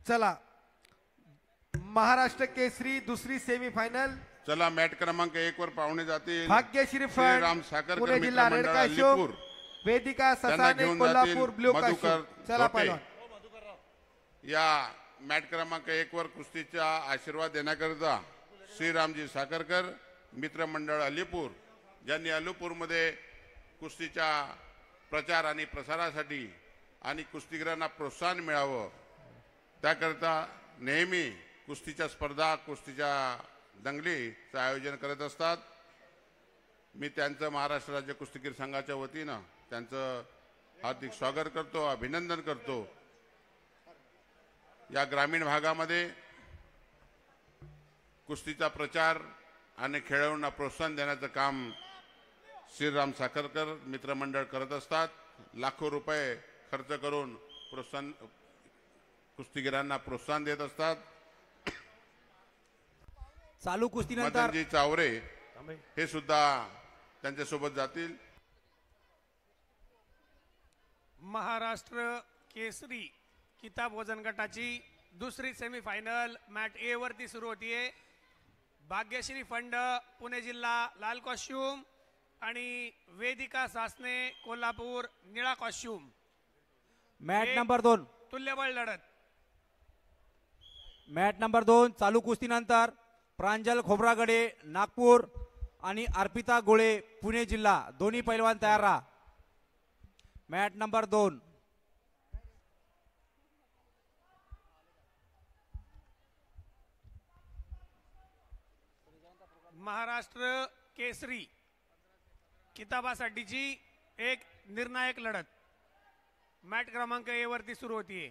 चला महाराष्ट्र केसरी दुसरी सेमीफायनल चला मॅट क्रमांक 1 वर पाहुणे जातील भाग्यश्री श्रीराम फड साखरकर पुणे जिल्हा रेड मित्रमंडळ काश्यप अलीपूर वेदिका त्यांना ससाने घेऊन कोल्हापूर जातील ब्ल्यू मधुकर काश्यप चला धोटे. पहिलवान या मॅट क्रमांक 1 वर कुस्तीचा आशीर्वाद देण्याकरिता श्रीरामजी साखरकर मित्रमंडळ अलीपूर ज्यांनी अलीपूरमध्ये कुस्तीच्या प्रचार आणि प्रसारासाठी आणि कुस्तीगीरांना प्रोत्साहन मिळावं त्याकरिता नेहमी कुस्तीच्या स्पर्धा कुस्तीच्या दंगलीचं आयोजन करत असतात. मी त्यांचं महाराष्ट्र राज्य कुस्तीगीर संघाच्या वतीनं त्यांचं हार्दिक स्वागत करतो, अभिनंदन करतो. या ग्रामीण भागामध्ये कुस्तीचा प्रचार आणि खेळाडूंना प्रोत्साहन देण्याचं काम श्रीराम साखरकर मित्रमंडळ करत असतात. लाखो रुपये खर्च करून कुस्तीगीरांना प्रोत्साहन देत असतात. चालू कुस्तीनंतर मदनजी चावरे हे सुद्धा त्यांच्या सोबत जातील. महाराष्ट्र केसरी किताब वजन गटाची दुसरी सेमीफायनल मॅट ए वरती सुरू होतीये. भाग्यश्री फंड पुणे जिल्हा लाल कॉस्ट्यूम आणि वेदिका सासने कोल्हापूर निळा कॉस्ट्यूम. मॅट नंबर 2 तुल्यबळ लढत. मॅट नंबर 2 चालू कुस्तीनंतर प्रांजल खोब्रागडे नागपूर आणि अर्पिता गोळे पुणे जिल्हा दोन्ही पैलवान तयार राहा. मॅट नंबर 2 महाराष्ट्र केसरी किताबासाठीची एक निर्णायक लढत मॅट क्रमांक ए वरती सुरू होतीये.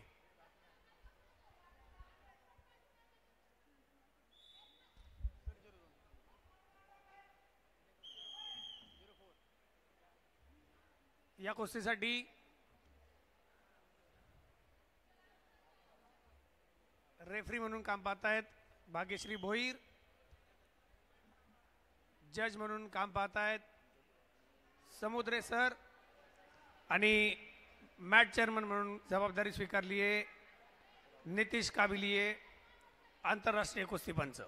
या कुस्तीसाठी रेफरी म्हणून काम पाहत आहेत भाग्यश्री भोईर. जज म्हणून काम पाहत आहेत समुद्रे सर आणि मॅट चेअरमन म्हणून जबाबदारी स्वीकारली आहे नितीश काबिलिये आंतरराष्ट्रीय कुस्ती पंच.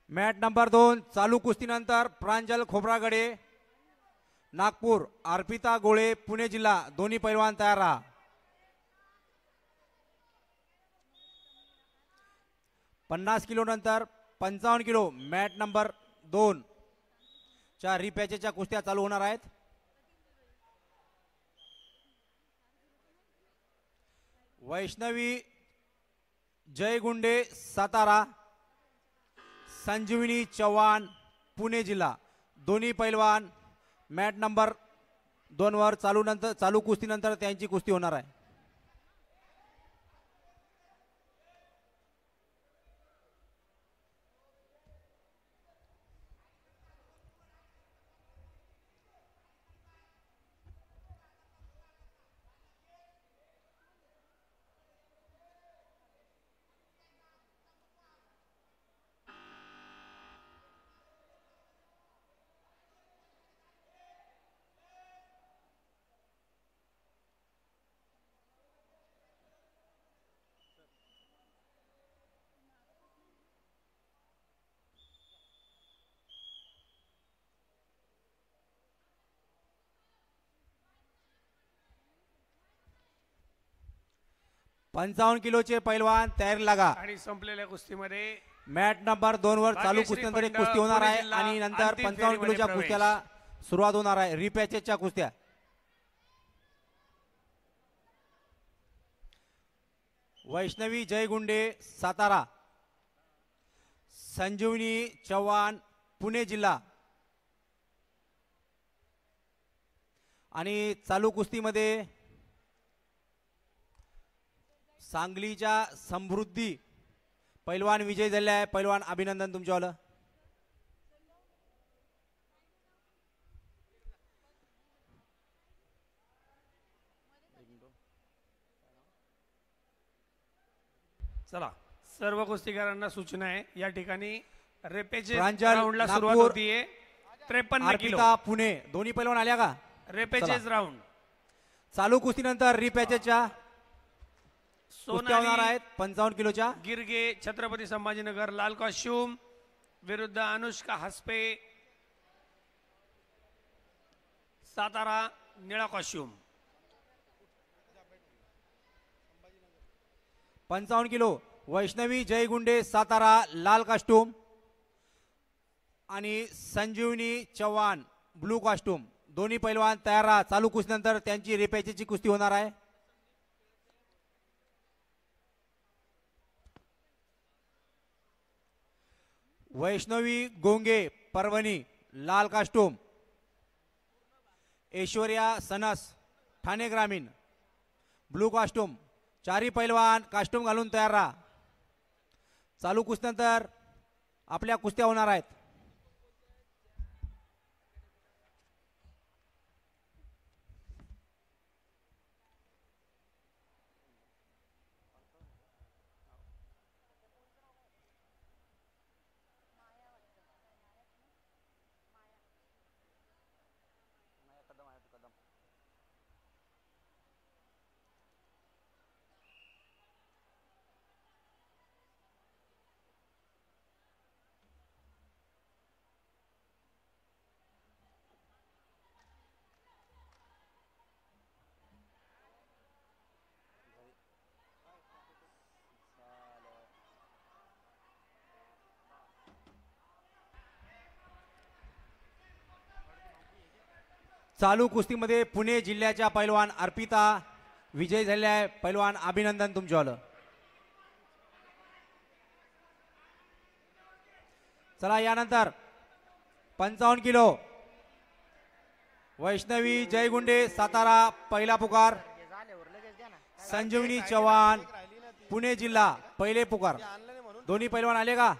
मॅट नंबर 2 चालू कुस्तीनंतर प्रांजल खोब्रागडे नागपूर अर्पिता गोळे पुणे जिल्हा दोन्ही पैलवान तयार राहा. 50 किलो नंतर 55 किलो मॅट नंबर 2 च्या रिपॅचेच्या कुस्त्या चालू होणार आहेत. वैष्णवी जयगुंडे सातारा संजीवनी चव्हाण पुणे जिल्हा दोन्ही पैलवान मॅट नंबर 2 वर चालू कुस्तीनंतर त्यांची कुस्ती होणार आहे. पंचावन्न किलोचे पैलवान तयारी लागा. आणि संपलेल्या कुस्तीमध्ये मॅट नंबर 2 वर चालू कुस्तीनंतर एक कुस्ती होणार आहे आणि नंतर 55 किलोच्या कुस्त्याला सुरुवात होणार आहे रिपॅचेसच्या कुस्त्या. वैष्णवी जयगुंडे सातारा, संजीवनी चव्हाण पुणे जिल्हा आणि चालू कुस्तीमध्ये सांगलीच्या समृद्धी पैलवान विजय झाले आहे. पैलवान अभिनंदन तुमच्यावालं. चला सर्व कुस्तीगीरांना सूचना आहे या ठिकाणी रेपेचे प्रांजल राऊंडला सुरुवात नागपूर, होतीये. 53 किलो अर्पिता पुणे दोन्ही पैलवान आल्या का? रेपेचेस राऊंड. चालू कुस्तीनंतर रिपॅचेसच्या कुस्त्या होणार सोनाली आहेत 55 किलोच्या. गिरगे छत्रपती संभाजीनगर लाल कॉस्ट्यूम विरुद्ध अनुष्का हसपे सातारा निळा कॉस्ट्यूम. 55 किलो वैष्णवी जयगुंडे सातारा लाल कास्टूम आणि संजीवनी चव्हाण ब्लू कास्टूम दोन्ही पैलवान तयार राहा. चालू कुस्तीनंतर त्यांची रिपॅचेची कुस्ती होणार आहे. वैष्णवी गोंगे परभणी लाल कास्टूम, ऐश्वर्या सनस ठाणे ग्रामीण ब्लू कास्टूम. चारी पैलवान कास्टूम घालून तयार राहा. चालू कुस्तीनंतर आपल्या कुस्त्या होणार आहेत. चालू कुस्तीमध्ये पुणे जिल्ह्याच्या पैलवान अर्पिता विजय झाले आहे. पैलवान अभिनंदन तुमच्यावालं. चला यानंतर 55 किलो वैष्णवी जयगुंडे सातारा पहिला पुकार, संजीवनी चव्हाण पुणे जिल्हा पहिले पुकार. दोन्ही पैलवान आले का?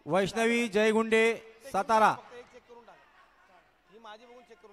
वैष्णवी जयगुंडे सातारा